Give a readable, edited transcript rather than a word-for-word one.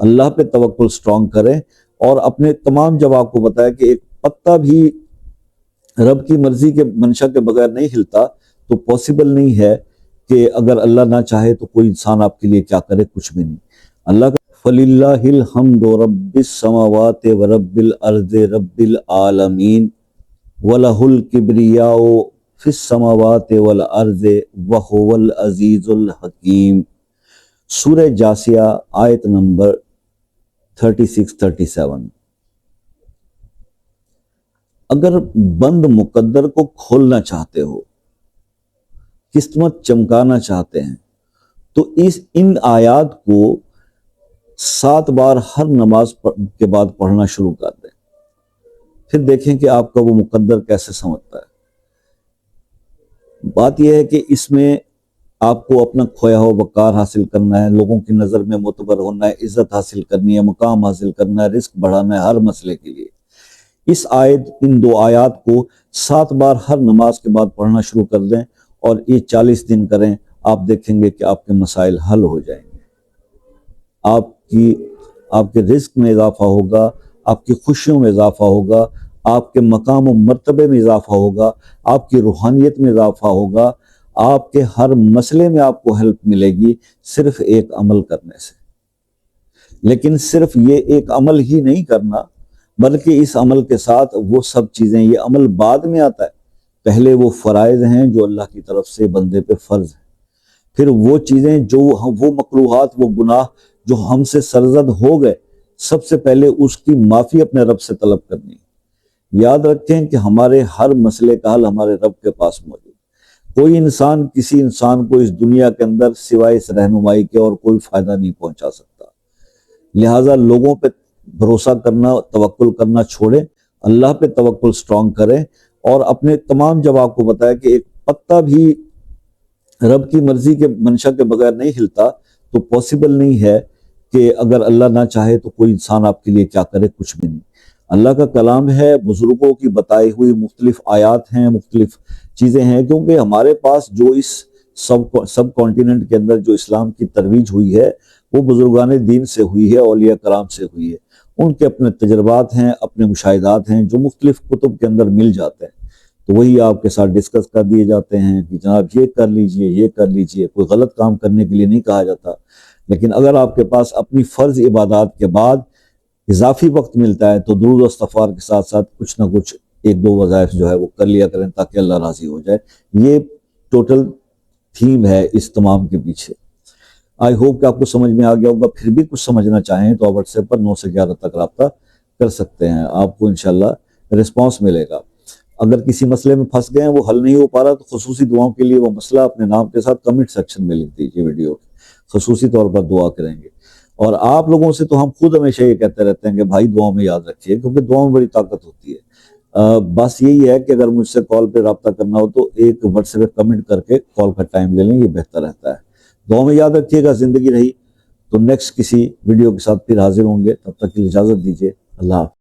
اللہ پہ توکل سٹرونگ کریں، اور اپنے تمام جب آپ کو بتایا کہ ایک پتا بھی رب کی مرضی کے منشا کے بغیر نہیں ہلتا، تو پاسبل نہیں ہے کہ اگر اللہ نہ چاہے تو کوئی انسان آپ کے لیے کیا کرے، کچھ بھی نہیں۔ اللہ کا فَلِلَّهِ الْحَمْدُ رَبِّ السَّمَاوَاتِ وَرَبِّ الْأَرْضِ رَبِّ الْعَالَمِينَ وَلَهُ الْكِبْرِيَاءُ فِي السَّمَاوَاتِ وَالْأَرْضِ وَهُوَ الْعَزِيزُ الْحَكِيمُ۔ سورہ جاسیہ آیت نمبر 36-37۔ اگر بند مقدر کو کھولنا چاہتے ہو، قسمت چمکانا چاہتے ہیں، تو ان آیات کو 7 بار ہر نماز کے بعد پڑھنا شروع کر دیں، پھر دیکھیں کہ آپ کا وہ مقدر کیسے سمجھتا ہے۔ بات یہ ہے کہ اس میں آپ کو اپنا کھویا ہوا وقار حاصل کرنا ہے، لوگوں کی نظر میں معتبر ہونا ہے، عزت حاصل کرنی ہے، مقام حاصل کرنا ہے، رزق بڑھانا ہے، ہر مسئلے کے لیے ان 2 آیات کو 7 بار ہر نماز کے بعد پڑھنا شروع کر دیں، اور یہ 40 دن کریں، آپ دیکھیں گے کہ آپ کے مسائل حل ہو جائیں گے، آپ کے رزق میں اضافہ ہوگا، آپ کی خوشیوں میں اضافہ ہوگا، آپ کے مقام و مرتبے میں اضافہ ہوگا، آپ کی روحانیت میں اضافہ ہوگا، آپ کے ہر مسئلے میں آپ کو ہیلپ ملے گی صرف ایک عمل کرنے سے۔ لیکن صرف یہ ایک عمل ہی نہیں کرنا، بلکہ اس عمل کے ساتھ وہ سب چیزیں، یہ عمل بعد میں آتا ہے، پہلے وہ فرائض ہیں جو اللہ کی طرف سے بندے پہ فرض ہیں، پھر وہ چیزیں جو وہ مکروہات، وہ گناہ جو ہم سے سرزد ہو گئے، سب سے پہلے اس کی معافی اپنے رب سے طلب کرنی ہے۔ یاد رکھیں کہ ہمارے ہر مسئلے کا حل ہمارے رب کے پاس موجود ہے۔ کوئی انسان کسی انسان کو اس دنیا کے اندر سوائے اس رہنمائی کے اور کوئی فائدہ نہیں پہنچا سکتا، لہٰذا لوگوں پہ بھروسہ کرنا، توکل کرنا چھوڑیں، اللہ پہ توکل سٹرونگ کریں، اور اپنے تمام جب آپ کو بتایا کہ ایک پتا بھی رب کی مرضی کے منشا کے بغیر نہیں ہلتا، تو پاسبل نہیں ہے کہ اگر اللہ نہ چاہے تو کوئی انسان آپ کے لیے کیا کرے، کچھ بھی نہیں۔ اللہ کا کلام ہے، بزرگوں کی بتائی ہوئی مختلف آیات ہیں، مختلف چیزیں ہیں، کیونکہ ہمارے پاس جو اس سب کانٹیننٹ کے اندر جو اسلام کی ترویج ہوئی ہے، وہ بزرگان دین سے ہوئی ہے، اولیاء کرام سے ہوئی ہے، ان کے اپنے تجربات ہیں، اپنے مشاہدات ہیں، جو مختلف کتب کے اندر مل جاتے ہیں، تو وہی آپ کے ساتھ ڈسکس کر دیے جاتے ہیں کہ جناب یہ کر لیجئے، یہ کر لیجئے۔ کوئی غلط کام کرنے کے لیے نہیں کہا جاتا، لیکن اگر آپ کے پاس اپنی فرض عبادات کے بعد اضافی وقت ملتا ہے تو درود و استغفار کے ساتھ ساتھ کچھ نہ کچھ 1-2 وظائف جو ہے وہ کر لیا کریں، تاکہ اللہ راضی ہو جائے۔ یہ ٹوٹل تھیم ہے اس تمام کے پیچھے۔ آئی ہوپ کہ آپ کو سمجھ میں آ گیا ہوگا۔ پھر بھی کچھ سمجھنا چاہیں تو آپ واٹس ایپ پر 9 سے 11 تک رابطہ کر سکتے ہیں، آپ کو انشاءاللہ رسپانس ملے گا۔ اگر کسی مسئلے میں پھنس گئے ہیں، وہ حل نہیں ہو پا رہا، تو خصوصی دعاؤں کے لیے وہ مسئلہ اپنے نام کے ساتھ کمنٹ سیکشن میں لکھ دیجیے، ویڈیو خصوصی طور پر دعا کریں گے۔ اور آپ لوگوں سے تو ہم خود ہمیشہ یہ کہتے رہتے ہیں کہ بھائی دعاؤں میں یاد رکھیے، کیونکہ دعاؤں میں بڑی طاقت ہوتی ہے۔ بس یہی ہے کہ اگر مجھ سے کال پہ رابطہ کرنا ہو تو ایک واٹس ایپ پہ کمنٹ کر کے کال کا ٹائم لے لیں، یہ بہتر رہتا ہے۔ دعاؤں میں یاد رکھیے گا۔ زندگی رہی تو نیکسٹ کسی ویڈیو کے ساتھ پھر حاضر ہوں گے، تب تک کے لیے اجازت دیجیے۔ اللہ حافظ۔